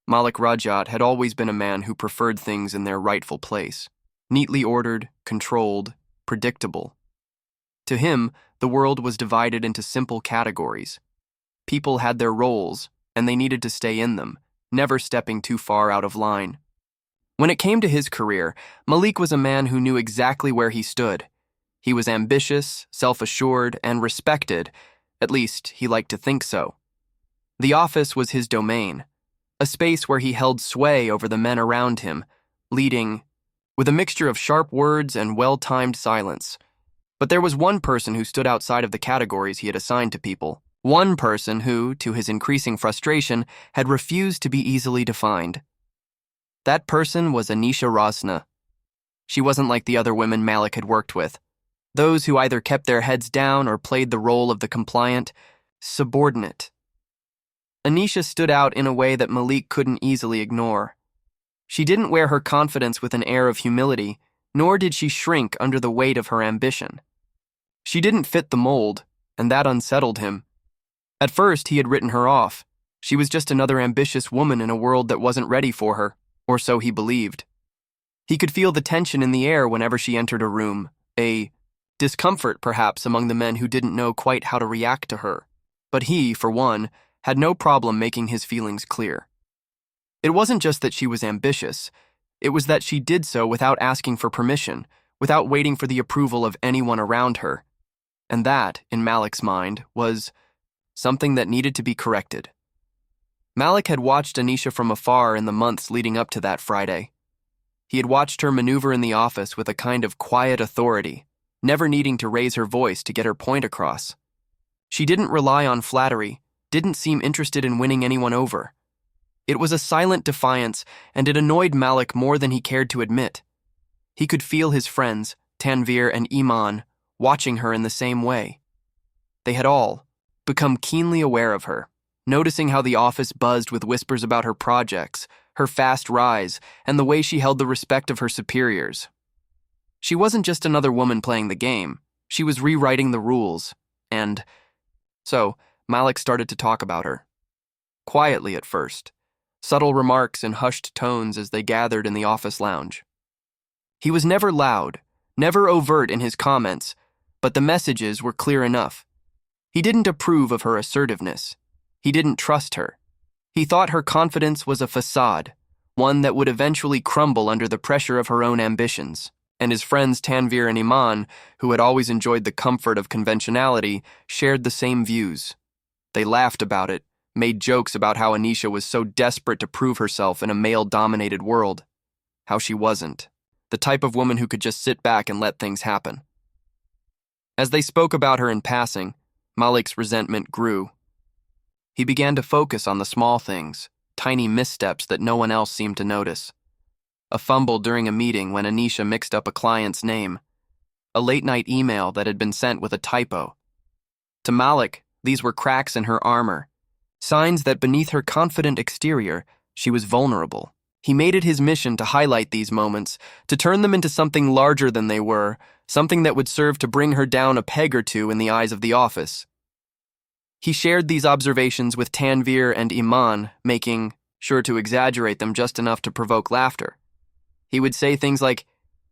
Malik Rajat had always been a man who preferred things in their rightful place, neatly ordered, controlled, predictable. To him, the world was divided into simple categories. People had their roles, and they needed to stay in them, never stepping too far out of line. When it came to his career, Malik was a man who knew exactly where he stood. He was ambitious, self-assured, and respected. At least, he liked to think so. The office was his domain, a space where he held sway over the men around him, leading with a mixture of sharp words and well-timed silence. But there was one person who stood outside of the categories he had assigned to people. One person who, to his increasing frustration, had refused to be easily defined. That person was Anisha Rosna. She wasn't like the other women Malik had worked with, those who either kept their heads down or played the role of the compliant, subordinate. Anisha stood out in a way that Malik couldn't easily ignore. She didn't wear her confidence with an air of humility, nor did she shrink under the weight of her ambition. She didn't fit the mold, and that unsettled him. At first, he had written her off. She was just another ambitious woman in a world that wasn't ready for her, or so he believed. He could feel the tension in the air whenever she entered a room, a discomfort perhaps among the men who didn't know quite how to react to her. But he, for one, had no problem making his feelings clear. It wasn't just that she was ambitious, it was that she did so without asking for permission, without waiting for the approval of anyone around her. And that, in Malik's mind, was something that needed to be corrected. Malik had watched Anisha from afar in the months leading up to that Friday. He had watched her maneuver in the office with a kind of quiet authority, never needing to raise her voice to get her point across. She didn't rely on flattery, didn't seem interested in winning anyone over. It was a silent defiance, and it annoyed Malik more than he cared to admit. He could feel his friends, Tanvir and Iman, watching her in the same way. They had all become keenly aware of her, noticing how the office buzzed with whispers about her projects, her fast rise, and the way she held the respect of her superiors. She wasn't just another woman playing the game, she was rewriting the rules, and so Malik started to talk about her. Quietly at first, subtle remarks in hushed tones as they gathered in the office lounge. He was never loud, never overt in his comments, but the messages were clear enough. He didn't approve of her assertiveness. He didn't trust her. He thought her confidence was a facade, one that would eventually crumble under the pressure of her own ambitions. And his friends Tanvir and Iman, who had always enjoyed the comfort of conventionality, shared the same views. They laughed about it, made jokes about how Anisha was so desperate to prove herself in a male-dominated world. How she wasn't. The type of woman who could just sit back and let things happen. As they spoke about her in passing, Malik's resentment grew. He began to focus on the small things, tiny missteps that no one else seemed to notice. A fumble during a meeting when Anisha mixed up a client's name. A late-night email that had been sent with a typo. To Malik, these were cracks in her armor, signs that beneath her confident exterior, she was vulnerable. He made it his mission to highlight these moments, to turn them into something larger than they were, something that would serve to bring her down a peg or two in the eyes of the office. He shared these observations with Tanvir and Iman, making sure to exaggerate them just enough to provoke laughter. He would say things like,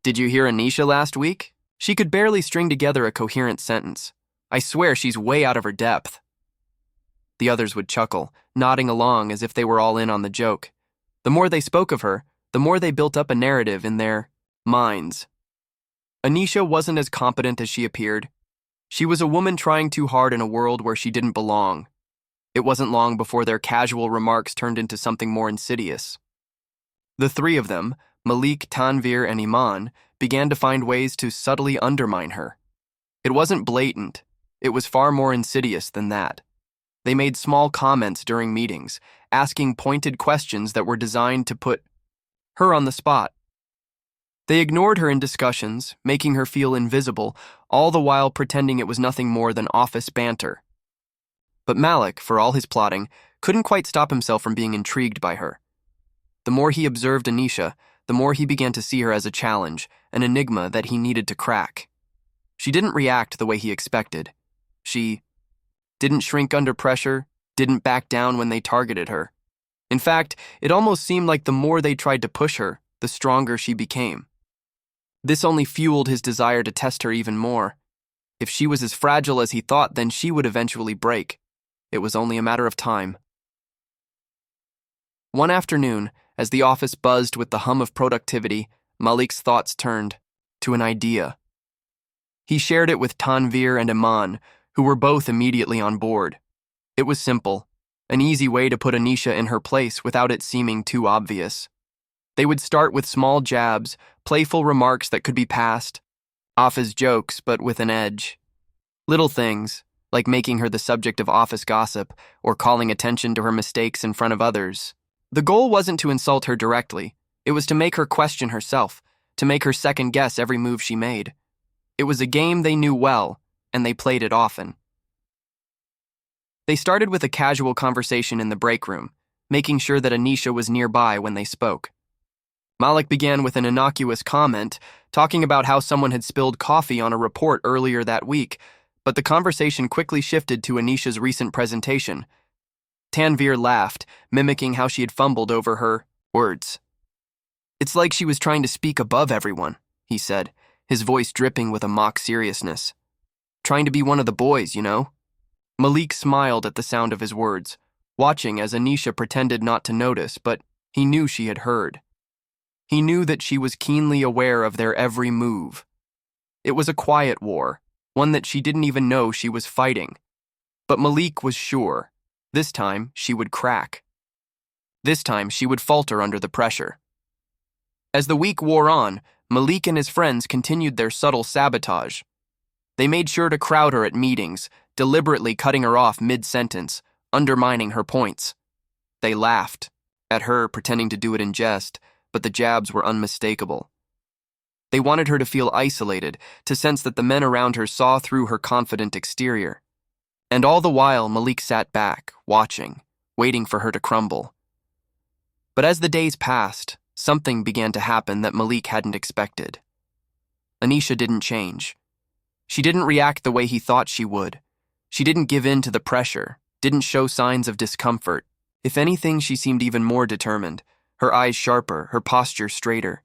"Did you hear Anisha last week? She could barely string together a coherent sentence. I swear she's way out of her depth." The others would chuckle, nodding along as if they were all in on the joke. The more they spoke of her, the more they built up a narrative in their minds. Anisha wasn't as competent as she appeared. She was a woman trying too hard in a world where she didn't belong. It wasn't long before their casual remarks turned into something more insidious. The three of them, Malik, Tanvir, and Iman, began to find ways to subtly undermine her. It wasn't blatant. It was far more insidious than that. They made small comments during meetings, asking pointed questions that were designed to put her on the spot. They ignored her in discussions, making her feel invisible, all the while pretending it was nothing more than office banter. But Malik, for all his plotting, couldn't quite stop himself from being intrigued by her. The more he observed Anisha, the more he began to see her as a challenge, an enigma that he needed to crack. She didn't react the way he expected. She didn't shrink under pressure, didn't back down when they targeted her. In fact, it almost seemed like the more they tried to push her, the stronger she became. This only fueled his desire to test her even more. If she was as fragile as he thought, then she would eventually break. It was only a matter of time. One afternoon, as the office buzzed with the hum of productivity, Malik's thoughts turned to an idea. He shared it with Tanvir and Iman, who were both immediately on board. It was simple, an easy way to put Anisha in her place without it seeming too obvious. They would start with small jabs, playful remarks that could be passed off as jokes but with an edge. Little things, like making her the subject of office gossip or calling attention to her mistakes in front of others. The goal wasn't to insult her directly. It was to make her question herself, to make her second-guess every move she made. It was a game they knew well, and they played it often. They started with a casual conversation in the break room, making sure that Anisha was nearby when they spoke. Malik began with an innocuous comment, talking about how someone had spilled coffee on a report earlier that week, but the conversation quickly shifted to Anisha's recent presentation. Tanvir laughed, mimicking how she had fumbled over her words. "It's like she was trying to speak above everyone," he said, his voice dripping with a mock seriousness. "Trying to be one of the boys, you know?" Malik smiled at the sound of his words, watching as Anisha pretended not to notice, but he knew she had heard. He knew that she was keenly aware of their every move. It was a quiet war, one that she didn't even know she was fighting. But Malik was sure. This time, she would crack. This time, she would falter under the pressure. As the week wore on, Malik and his friends continued their subtle sabotage. They made sure to crowd her at meetings, deliberately cutting her off mid-sentence, undermining her points. They laughed at her, pretending to do it in jest, but the jabs were unmistakable. They wanted her to feel isolated, to sense that the men around her saw through her confident exterior. And all the while, Malik sat back, watching, waiting for her to crumble. But as the days passed, something began to happen that Malik hadn't expected. Anisha didn't change. She didn't react the way he thought she would. She didn't give in to the pressure, didn't show signs of discomfort. If anything, she seemed even more determined, her eyes sharper, her posture straighter.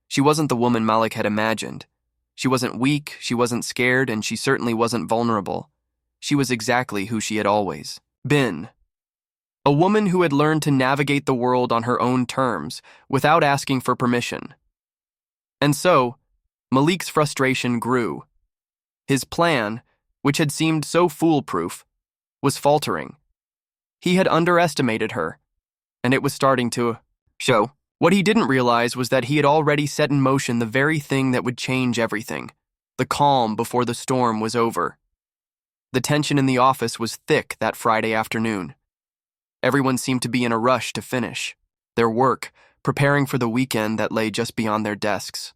She wasn't the woman Malik had imagined. She wasn't weak, she wasn't scared, and she certainly wasn't vulnerable. She was exactly who she had always been. A woman who had learned to navigate the world on her own terms, without asking for permission. And so, Malik's frustration grew. His plan, which had seemed so foolproof, was faltering. He had underestimated her, and it was starting to show. What he didn't realize was that he had already set in motion the very thing that would change everything, the calm before the storm was over. The tension in the office was thick that Friday afternoon. Everyone seemed to be in a rush to finish their work, preparing for the weekend that lay just beyond their desks.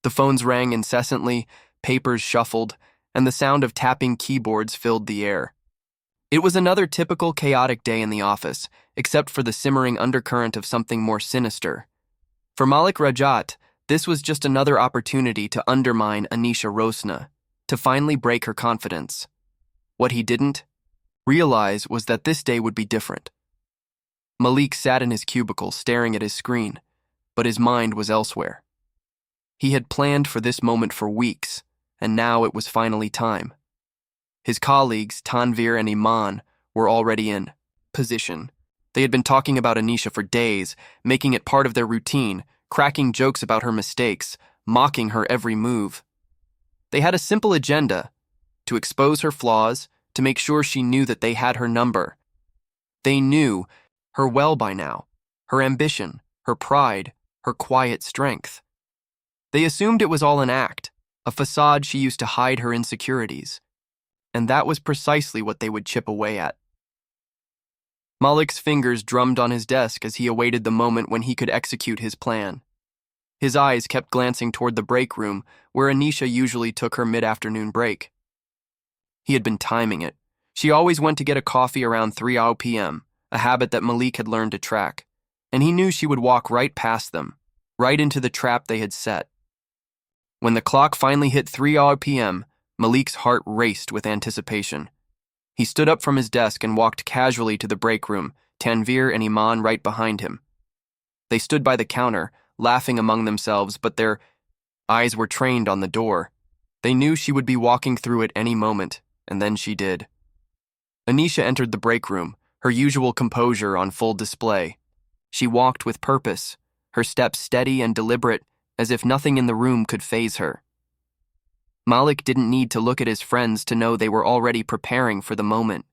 The phones rang incessantly, papers shuffled, and the sound of tapping keyboards filled the air. It was another typical chaotic day in the office, except for the simmering undercurrent of something more sinister. For Malik Rajat, this was just another opportunity to undermine Anisha Rosna, to finally break her confidence. What he didn't realize was that this day would be different. Malik sat in his cubicle staring at his screen, but his mind was elsewhere. He had planned for this moment for weeks, and now it was finally time. His colleagues, Tanvir and Iman, were already in position. They had been talking about Anisha for days, making it part of their routine, cracking jokes about her mistakes, mocking her every move. They had a simple agenda: to expose her flaws, to make sure she knew that they had her number. They knew her well by now, her ambition, her pride, her quiet strength. They assumed it was all an act, a facade she used to hide her insecurities. And that was precisely what they would chip away at. Malik's fingers drummed on his desk as he awaited the moment when he could execute his plan. His eyes kept glancing toward the break room, where Anisha usually took her mid-afternoon break. He had been timing it. She always went to get a coffee around 3 p.m., a habit that Malik had learned to track, and he knew she would walk right past them, right into the trap they had set. When the clock finally hit 3 p.m., Malik's heart raced with anticipation. He stood up from his desk and walked casually to the break room, Tanvir and Iman right behind him. They stood by the counter, laughing among themselves, but their eyes were trained on the door. They knew she would be walking through it any moment, and then she did. Anisha entered the break room, her usual composure on full display. She walked with purpose, her steps steady and deliberate, as if nothing in the room could faze her. Malik didn't need to look at his friends to know they were already preparing for the moment.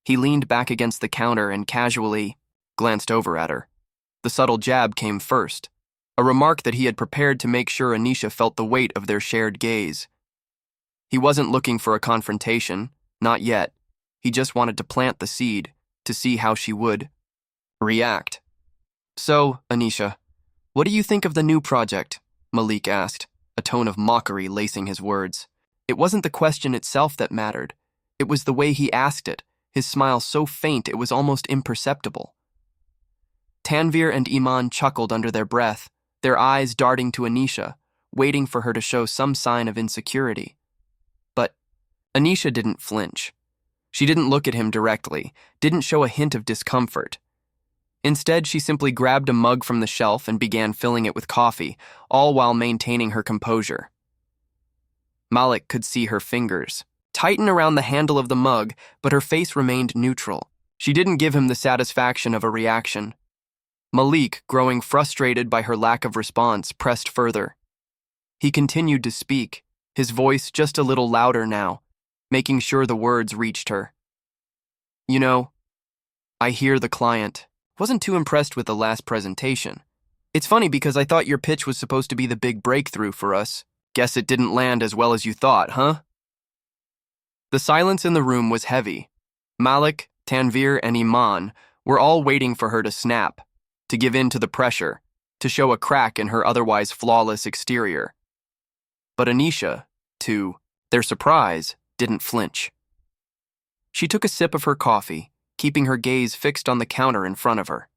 He leaned back against the counter and casually glanced over at her. The subtle jab came first, a remark that he had prepared to make sure Anisha felt the weight of their shared gaze. He wasn't looking for a confrontation, not yet. He just wanted to plant the seed, to see how she would react. "So, Anisha, what do you think of the new project?" Malik asked, a tone of mockery lacing his words. It wasn't the question itself that mattered. It was the way he asked it, his smile so faint it was almost imperceptible. Tanvir and Iman chuckled under their breath, their eyes darting to Anisha, waiting for her to show some sign of insecurity. But Anisha didn't flinch. She didn't look at him directly, didn't show a hint of discomfort. Instead, she simply grabbed a mug from the shelf and began filling it with coffee, all while maintaining her composure. Malik could see her fingers tighten around the handle of the mug, but her face remained neutral. She didn't give him the satisfaction of a reaction. Malik, growing frustrated by her lack of response, pressed further. He continued to speak, his voice just a little louder now, making sure the words reached her. "You know, I hear the client wasn't too impressed with the last presentation. It's funny because I thought your pitch was supposed to be the big breakthrough for us. Guess it didn't land as well as you thought, huh?" The silence in the room was heavy. Malik, Tanvir, and Iman were all waiting for her to snap, to give in to the pressure, to show a crack in her otherwise flawless exterior. But Anisha, to their surprise, didn't flinch. She took a sip of her coffee, keeping her gaze fixed on the counter in front of her.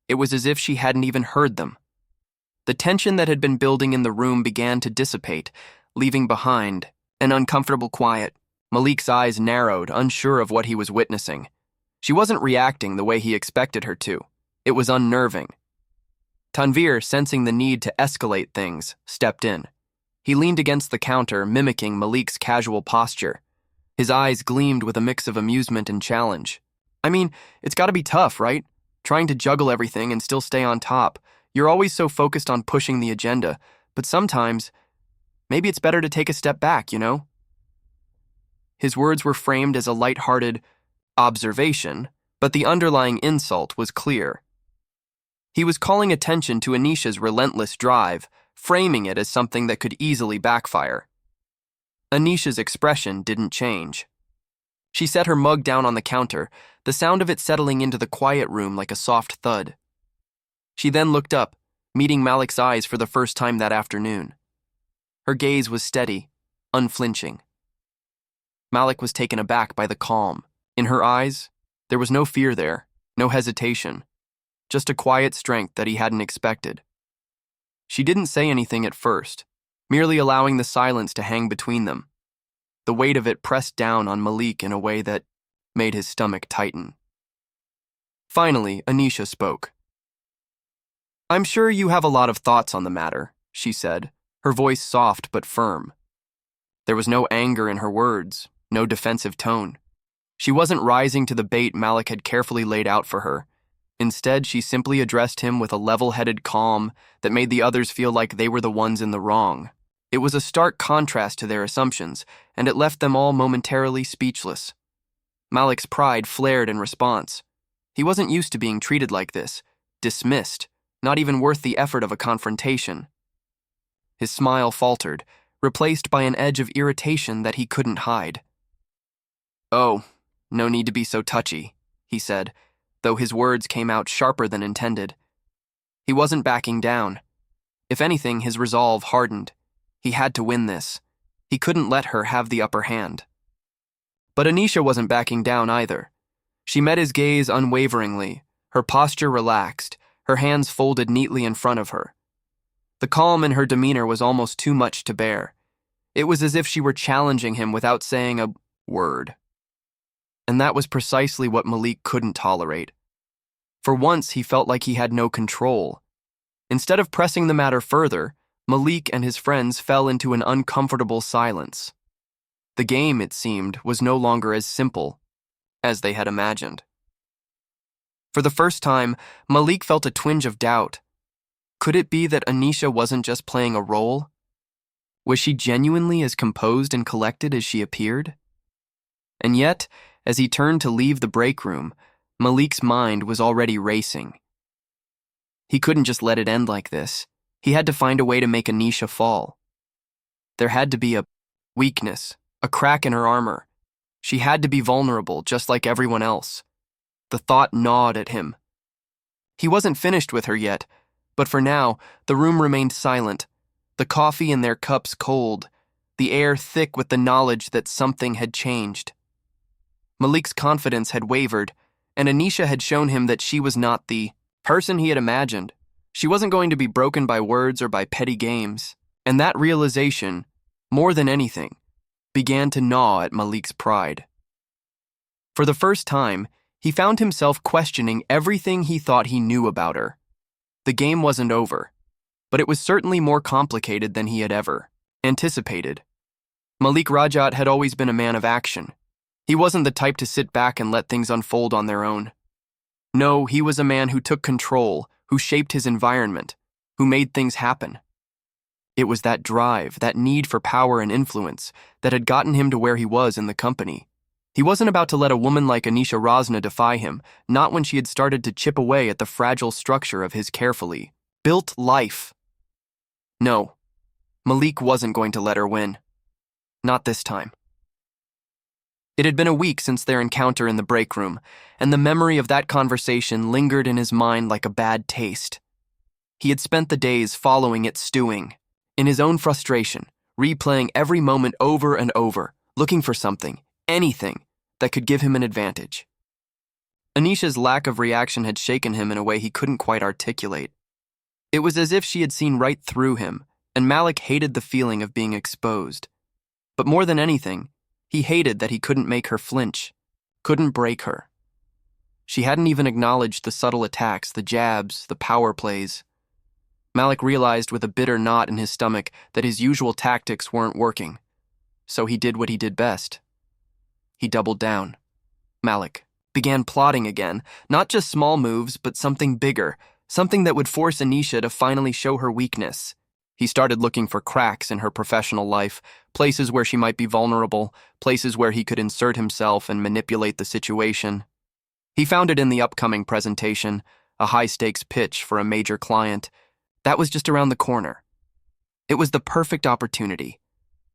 It was as if she hadn't even heard them. The tension that had been building in the room began to dissipate, leaving behind an uncomfortable quiet. Malik's eyes narrowed, unsure of what he was witnessing. She wasn't reacting the way he expected her to. It was unnerving. Tanvir, sensing the need to escalate things, stepped in. He leaned against the counter, mimicking Malik's casual posture. His eyes gleamed with a mix of amusement and challenge. I mean, it's gotta be tough, right? Trying to juggle everything and still stay on top. You're always so focused on pushing the agenda, but sometimes, maybe it's better to take a step back, you know? His words were framed as a light-hearted observation, but the underlying insult was clear. He was calling attention to Anisha's relentless drive, framing it as something that could easily backfire. Anisha's expression didn't change. She set her mug down on the counter, the sound of it settling into the quiet room like a soft thud. She then looked up, meeting Malik's eyes for the first time that afternoon. Her gaze was steady, unflinching. Malik was taken aback by the calm. In her eyes, there was no fear there, no hesitation, just a quiet strength that he hadn't expected. She didn't say anything at first, merely allowing the silence to hang between them. The weight of it pressed down on Malik in a way that made his stomach tighten. Finally, Anisha spoke. "I'm sure you have a lot of thoughts on the matter," she said, her voice soft but firm. There was no anger in her words, no defensive tone. She wasn't rising to the bait Malik had carefully laid out for her. Instead, she simply addressed him with a level-headed calm that made the others feel like they were the ones in the wrong. It was a stark contrast to their assumptions, and it left them all momentarily speechless. Malik's pride flared in response. He wasn't used to being treated like this, dismissed, not even worth the effort of a confrontation. His smile faltered, replaced by an edge of irritation that he couldn't hide. "Oh, no need to be so touchy," he said, though his words came out sharper than intended. He wasn't backing down. If anything, his resolve hardened. He had to win this. He couldn't let her have the upper hand. But Anisha wasn't backing down either. She met his gaze unwaveringly, her posture relaxed, her hands folded neatly in front of her. The calm in her demeanor was almost too much to bear. It was as if she were challenging him without saying a word. And that was precisely what Malik couldn't tolerate. For once, he felt like he had no control. Instead of pressing the matter further, Malik and his friends fell into an uncomfortable silence. The game, it seemed, was no longer as simple as they had imagined. For the first time, Malik felt a twinge of doubt. Could it be that Anisha wasn't just playing a role? Was she genuinely as composed and collected as she appeared? And yet, as he turned to leave the break room, Malik's mind was already racing. He couldn't just let it end like this. He had to find a way to make Anisha fall. There had to be a weakness, a crack in her armor. She had to be vulnerable, just like everyone else. The thought gnawed at him. He wasn't finished with her yet, but for now, the room remained silent, the coffee in their cups cold, the air thick with the knowledge that something had changed. Malik's confidence had wavered, and Anisha had shown him that she was not the person he had imagined. She wasn't going to be broken by words or by petty games, and that realization, more than anything, began to gnaw at Malik's pride. For the first time, he found himself questioning everything he thought he knew about her. The game wasn't over, but it was certainly more complicated than he had ever anticipated. Malik Rajat had always been a man of action. He wasn't the type to sit back and let things unfold on their own. No, he was a man who took control, who shaped his environment, who made things happen. It was that drive, that need for power and influence, that had gotten him to where he was in the company. He wasn't about to let a woman like Anisha Rosna defy him, not when she had started to chip away at the fragile structure of his carefully built life. No, Malik wasn't going to let her win. Not this time. It had been a week since their encounter in the break room, and the memory of that conversation lingered in his mind like a bad taste. He had spent the days following it stewing, in his own frustration, replaying every moment over and over, looking for something, anything, that could give him an advantage. Anisha's lack of reaction had shaken him in a way he couldn't quite articulate. It was as if she had seen right through him, and Malik hated the feeling of being exposed. But more than anything, he hated that he couldn't make her flinch, couldn't break her. She hadn't even acknowledged the subtle attacks, the jabs, the power plays. Malik realized with a bitter knot in his stomach that his usual tactics weren't working. So he did what he did best. He doubled down. Malik began plotting again, not just small moves, but something bigger, something that would force Anisha to finally show her weakness. He started looking for cracks in her professional life, places where she might be vulnerable, places where he could insert himself and manipulate the situation. He found it in the upcoming presentation, a high-stakes pitch for a major client. That was just around the corner. It was the perfect opportunity.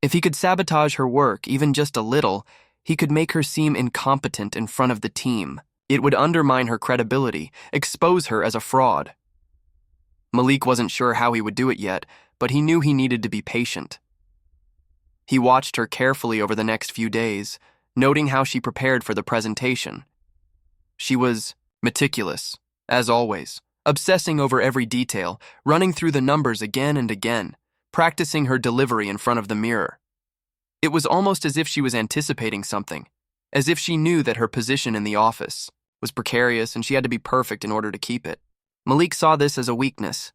If he could sabotage her work even just a little, he could make her seem incompetent in front of the team. It would undermine her credibility, expose her as a fraud. Malik wasn't sure how he would do it yet, but he knew he needed to be patient. He watched her carefully over the next few days, noting how she prepared for the presentation. She was meticulous, as always, obsessing over every detail, running through the numbers again and again, practicing her delivery in front of the mirror. It was almost as if she was anticipating something, as if she knew that her position in the office was precarious and she had to be perfect in order to keep it. Malik saw this as a weakness.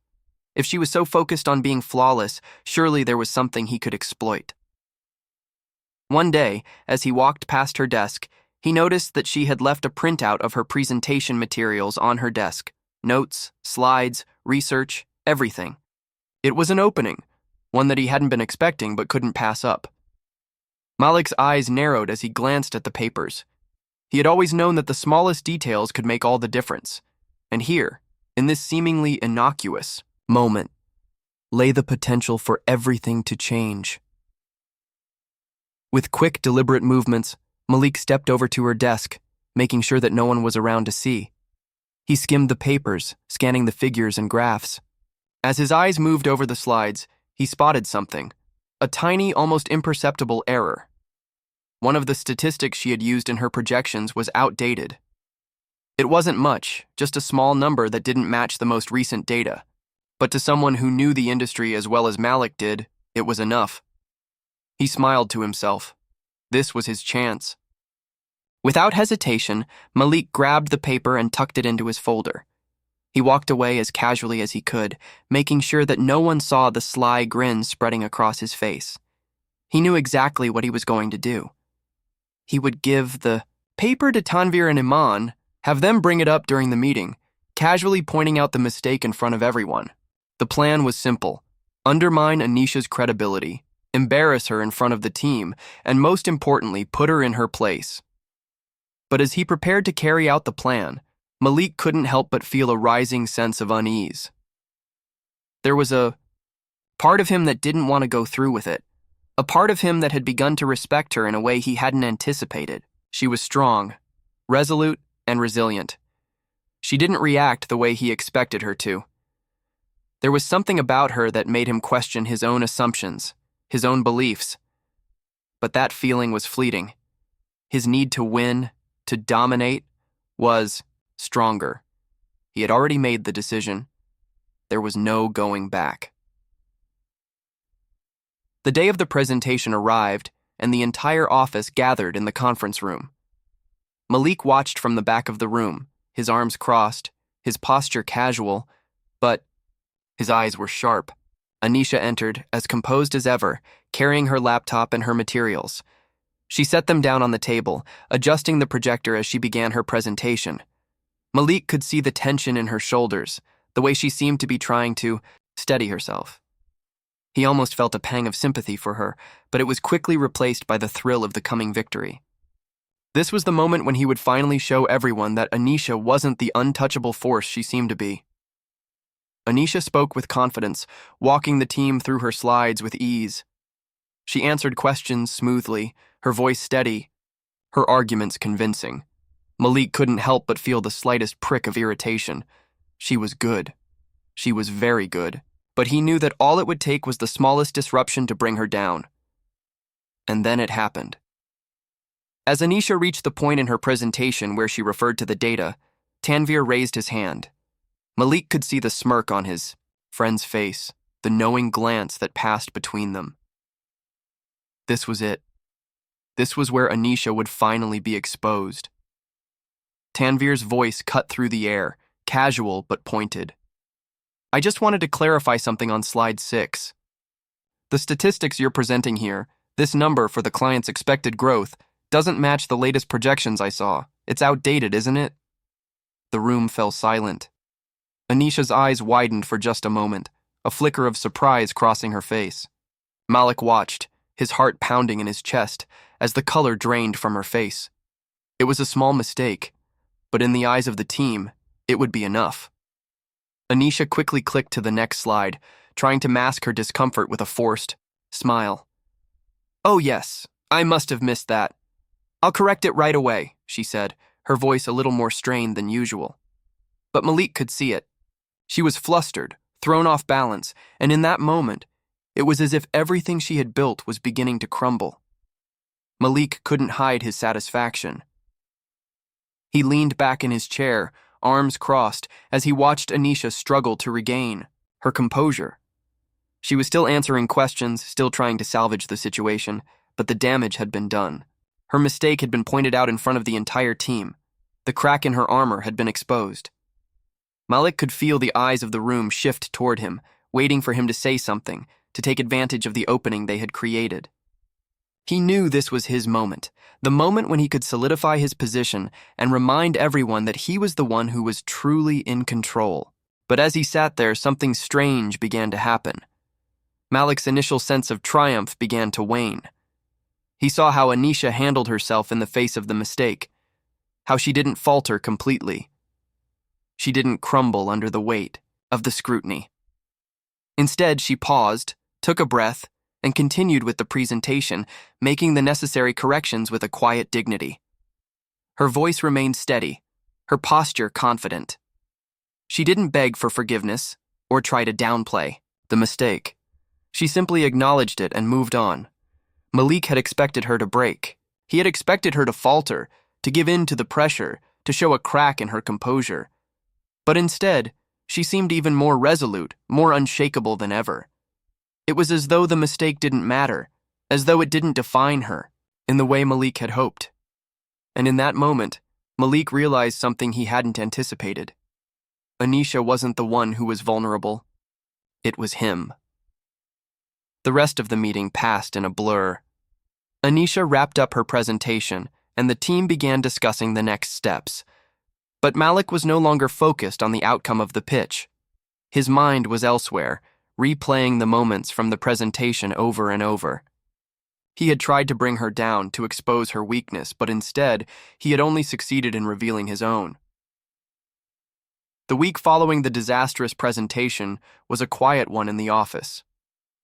If she was so focused on being flawless, surely there was something he could exploit. One day, as he walked past her desk, he noticed that she had left a printout of her presentation materials on her desk. Notes, slides, research, everything. It was an opening, one that he hadn't been expecting but couldn't pass up. Malik's eyes narrowed as he glanced at the papers. He had always known that the smallest details could make all the difference. And here, in this seemingly innocuous moment, lay the potential for everything to change. With quick, deliberate movements, Malik stepped over to her desk, making sure that no one was around to see. He skimmed the papers, scanning the figures and graphs. As his eyes moved over the slides, he spotted something, a tiny, almost imperceptible error. One of the statistics she had used in her projections was outdated. It wasn't much, just a small number that didn't match the most recent data. But to someone who knew the industry as well as Malik did, it was enough. He smiled to himself. This was his chance. Without hesitation, Malik grabbed the paper and tucked it into his folder. He walked away as casually as he could, making sure that no one saw the sly grin spreading across his face. He knew exactly what he was going to do. He would give the paper to Tanvir and Iman, have them bring it up during the meeting, casually pointing out the mistake in front of everyone. The plan was simple: undermine Anisha's credibility, embarrass her in front of the team, and most importantly, put her in her place. But as he prepared to carry out the plan, Malik couldn't help but feel a rising sense of unease. There was a part of him that didn't want to go through with it, a part of him that had begun to respect her in a way he hadn't anticipated. She was strong, resolute, and resilient. She didn't react the way he expected her to. There was something about her that made him question his own assumptions, his own beliefs. But that feeling was fleeting. His need to win, to dominate, was stronger. He had already made the decision. There was no going back. The day of the presentation arrived, and the entire office gathered in the conference room. Malik watched from the back of the room, his arms crossed, his posture casual, but his eyes were sharp. Anisha entered, as composed as ever, carrying her laptop and her materials. She set them down on the table, adjusting the projector as she began her presentation. Malik could see the tension in her shoulders, the way she seemed to be trying to steady herself. He almost felt a pang of sympathy for her, but it was quickly replaced by the thrill of the coming victory. This was the moment when he would finally show everyone that Anisha wasn't the untouchable force she seemed to be. Anisha spoke with confidence, walking the team through her slides with ease. She answered questions smoothly, her voice steady, her arguments convincing. Malik couldn't help but feel the slightest prick of irritation. She was good. She was very good. But he knew that all it would take was the smallest disruption to bring her down. And then it happened. As Anisha reached the point in her presentation where she referred to the data, Tanvir raised his hand. Malik could see the smirk on his friend's face, the knowing glance that passed between them. This was it. This was where Anisha would finally be exposed. Tanvir's voice cut through the air, casual but pointed. I just wanted to clarify something on slide 6. The statistics you're presenting here, this number for the client's expected growth, doesn't match the latest projections I saw. It's outdated, isn't it? The room fell silent. Anisha's eyes widened for just a moment, a flicker of surprise crossing her face. Malik watched, his heart pounding in his chest, as the color drained from her face. It was a small mistake, but in the eyes of the team, it would be enough. Anisha quickly clicked to the next slide, trying to mask her discomfort with a forced smile. Oh yes, I must have missed that. I'll correct it right away, she said, her voice a little more strained than usual. But Malik could see it. She was flustered, thrown off balance, and in that moment, it was as if everything she had built was beginning to crumble. Malik couldn't hide his satisfaction. He leaned back in his chair, arms crossed, as he watched Anisha struggle to regain her composure. She was still answering questions, still trying to salvage the situation, but the damage had been done. Her mistake had been pointed out in front of the entire team. The crack in her armor had been exposed. Malik could feel the eyes of the room shift toward him, waiting for him to say something, to take advantage of the opening they had created. He knew this was his moment, the moment when he could solidify his position and remind everyone that he was the one who was truly in control. But as he sat there, something strange began to happen. Malik's initial sense of triumph began to wane. He saw how Anisha handled herself in the face of the mistake, how she didn't falter completely. She didn't crumble under the weight of the scrutiny. Instead, she paused, took a breath, and continued with the presentation, making the necessary corrections with a quiet dignity. Her voice remained steady, her posture confident. She didn't beg for forgiveness or try to downplay the mistake. She simply acknowledged it and moved on. Malik had expected her to break. He had expected her to falter, to give in to the pressure, to show a crack in her composure. But instead, she seemed even more resolute, more unshakable than ever. It was as though the mistake didn't matter, as though it didn't define her, in the way Malik had hoped. And in that moment, Malik realized something he hadn't anticipated. Anisha wasn't the one who was vulnerable. It was him. The rest of the meeting passed in a blur. Anisha wrapped up her presentation, and the team began discussing the next steps. But Malik was no longer focused on the outcome of the pitch. His mind was elsewhere, replaying the moments from the presentation over and over. He had tried to bring her down, to expose her weakness, but instead, he had only succeeded in revealing his own. The week following the disastrous presentation was a quiet one in the office.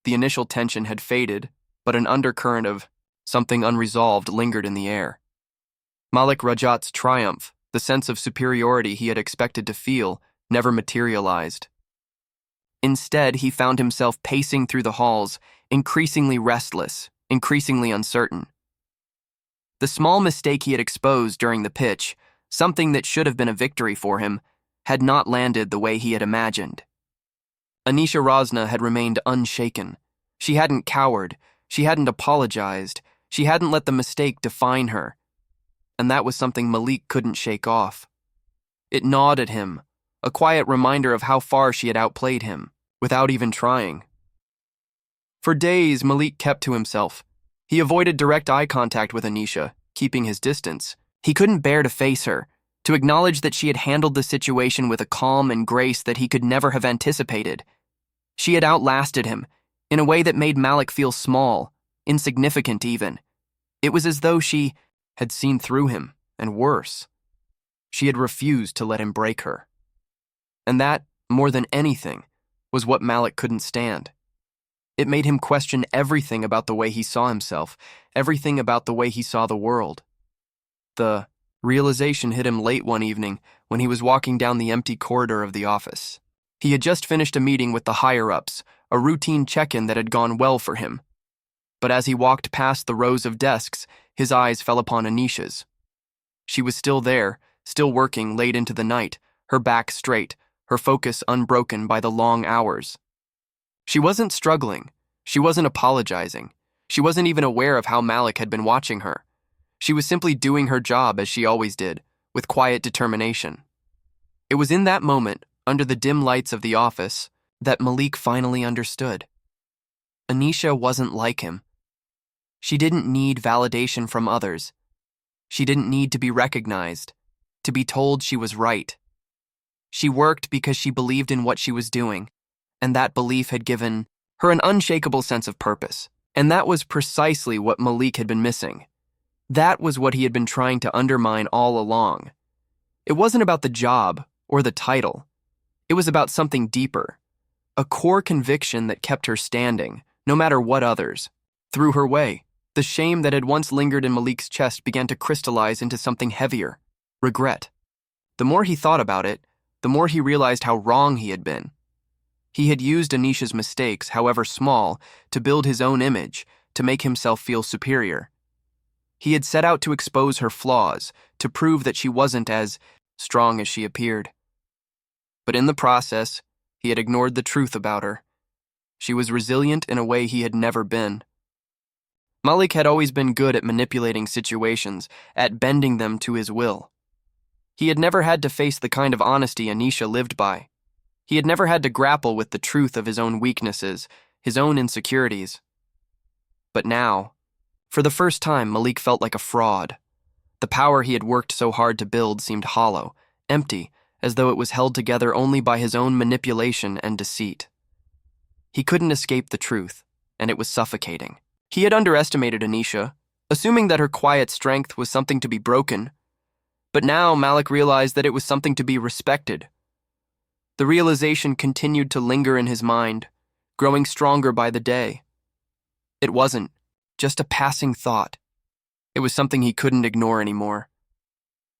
The initial tension had faded, but an undercurrent of something unresolved lingered in the air. Malik Rajat's triumph, the sense of superiority he had expected to feel, never materialized. Instead, he found himself pacing through the halls, increasingly restless, increasingly uncertain. The small mistake he had exposed during the pitch, something that should have been a victory for him, had not landed the way he had imagined. Anisha Rosna had remained unshaken. She hadn't cowered, she hadn't apologized, she hadn't let the mistake define her. And that was something Malik couldn't shake off. It gnawed at him, a quiet reminder of how far she had outplayed him, without even trying. For days, Malik kept to himself. He avoided direct eye contact with Anisha, keeping his distance. He couldn't bear to face her, to acknowledge that she had handled the situation with a calm and grace that he could never have anticipated. She had outlasted him, in a way that made Malik feel small, insignificant even. It was as though she had seen through him, and worse. She had refused to let him break her. And that, more than anything, was what Malik couldn't stand. It made him question everything about the way he saw himself, everything about the way he saw the world. The realization hit him late one evening when he was walking down the empty corridor of the office. He had just finished a meeting with the higher-ups, a routine check-in that had gone well for him. But as he walked past the rows of desks, his eyes fell upon Anisha's. She was still there, still working late into the night, her back straight, her focus unbroken by the long hours. She wasn't struggling. She wasn't apologizing. She wasn't even aware of how Malik had been watching her. She was simply doing her job as she always did, with quiet determination. It was in that moment, under the dim lights of the office, that Malik finally understood. Anisha wasn't like him. She didn't need validation from others. She didn't need to be recognized, to be told she was right. She worked because she believed in what she was doing, and that belief had given her an unshakable sense of purpose. And that was precisely what Malik had been missing. That was what he had been trying to undermine all along. It wasn't about the job or the title. It was about something deeper, a core conviction that kept her standing, no matter what others threw her way. The shame that had once lingered in Malik's chest began to crystallize into something heavier, regret. The more he thought about it, the more he realized how wrong he had been. He had used Anisha's mistakes, however small, to build his own image, to make himself feel superior. He had set out to expose her flaws, to prove that she wasn't as strong as she appeared. But in the process, he had ignored the truth about her. She was resilient in a way he had never been. Malik had always been good at manipulating situations, at bending them to his will. He had never had to face the kind of honesty Anisha lived by. He had never had to grapple with the truth of his own weaknesses, his own insecurities. But now, for the first time, Malik felt like a fraud. The power he had worked so hard to build seemed hollow, empty, as though it was held together only by his own manipulation and deceit. He couldn't escape the truth, and it was suffocating. He had underestimated Anisha, assuming that her quiet strength was something to be broken. But now Malik realized that it was something to be respected. The realization continued to linger in his mind, growing stronger by the day. It wasn't just a passing thought. It was something he couldn't ignore anymore.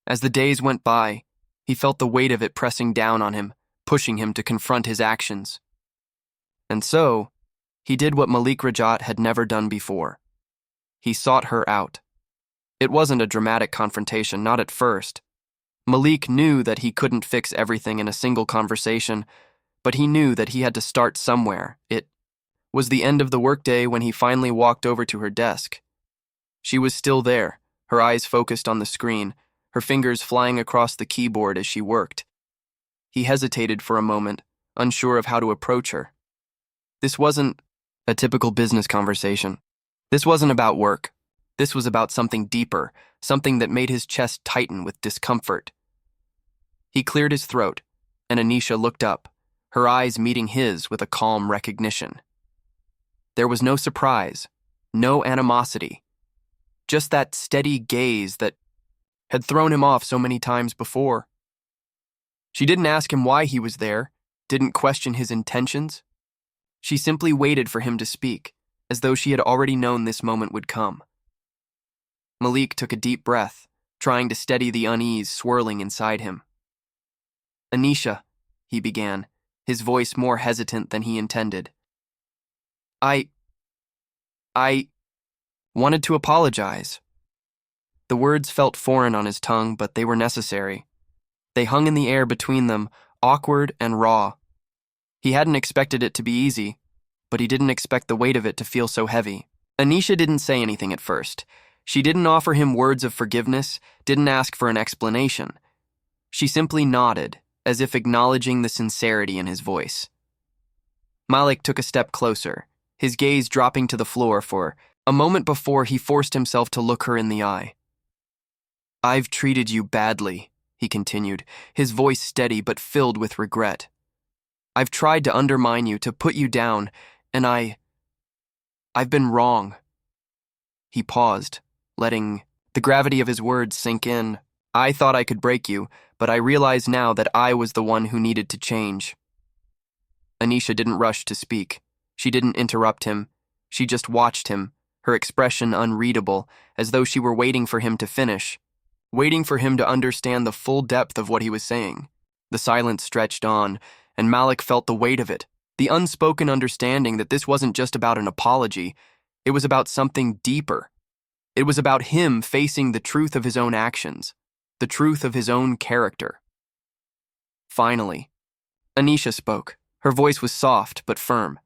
As the days went by, he felt the weight of it pressing down on him, pushing him to confront his actions. And so, he did what Malik Rajat had never done before. He sought her out. It wasn't a dramatic confrontation, not at first. Malik knew that he couldn't fix everything in a single conversation, but he knew that he had to start somewhere. It was the end of the workday when he finally walked over to her desk. She was still there, her eyes focused on the screen, her fingers flying across the keyboard as she worked. He hesitated for a moment, unsure of how to approach her. This wasn't a typical business conversation. This wasn't about work. This was about something deeper, something that made his chest tighten with discomfort. He cleared his throat, and Anisha looked up, her eyes meeting his with a calm recognition. There was no surprise, no animosity, just that steady gaze that had thrown him off so many times before. She didn't ask him why he was there, didn't question his intentions. She simply waited for him to speak, as though she had already known this moment would come. Malik took a deep breath, trying to steady the unease swirling inside him. "Anisha," he began, his voice more hesitant than he intended. I wanted to apologize." The words felt foreign on his tongue, but they were necessary. They hung in the air between them, awkward and raw. He hadn't expected it to be easy, but he didn't expect the weight of it to feel so heavy. Anisha didn't say anything at first. She didn't offer him words of forgiveness, didn't ask for an explanation. She simply nodded, as if acknowledging the sincerity in his voice. Malik took a step closer, his gaze dropping to the floor for a moment before he forced himself to look her in the eye. "I've treated you badly," he continued, his voice steady but filled with regret. "I've tried to undermine you, to put you down, and I've been wrong." He paused, letting the gravity of his words sink in. "I thought I could break you, but I realize now that I was the one who needed to change." Anisha didn't rush to speak. She didn't interrupt him. She just watched him, her expression unreadable, as though she were waiting for him to finish, waiting for him to understand the full depth of what he was saying. The silence stretched on, and Malik felt the weight of it, the unspoken understanding that this wasn't just about an apology, it was about something deeper. It was about him facing the truth of his own actions, the truth of his own character. Finally, Anisha spoke. Her voice was soft but firm.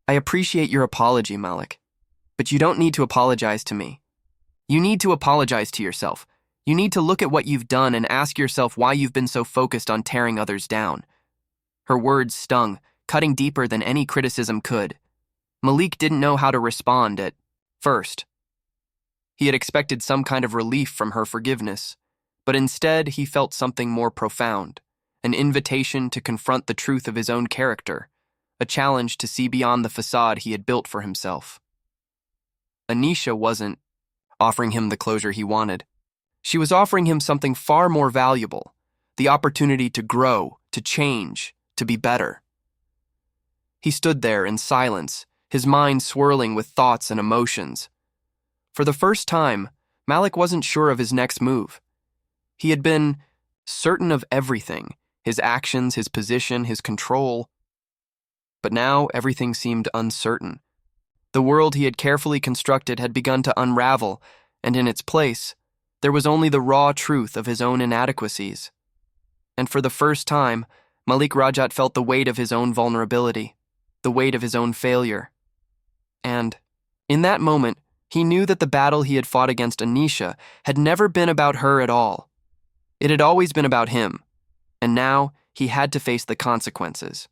"I appreciate your apology, Malik, but you don't need to apologize to me. You need to apologize to yourself. You need to look at what you've done and ask yourself why you've been so focused on tearing others down." Her words stung, cutting deeper than any criticism could. Malik didn't know how to respond at first. He had expected some kind of relief from her forgiveness, but instead he felt something more profound, an invitation to confront the truth of his own character, a challenge to see beyond the facade he had built for himself. Anisha wasn't offering him the closure he wanted. She was offering him something far more valuable, the opportunity to grow, to change, to be better. He stood there in silence, his mind swirling with thoughts and emotions. For the first time, Malik wasn't sure of his next move. He had been certain of everything, his actions, his position, his control. But now everything seemed uncertain. The world he had carefully constructed had begun to unravel, and in its place, there was only the raw truth of his own inadequacies. And for the first time, Malik Rajat felt the weight of his own vulnerability, the weight of his own failure. And, in that moment, he knew that the battle he had fought against Anisha had never been about her at all. It had always been about him, and now he had to face the consequences.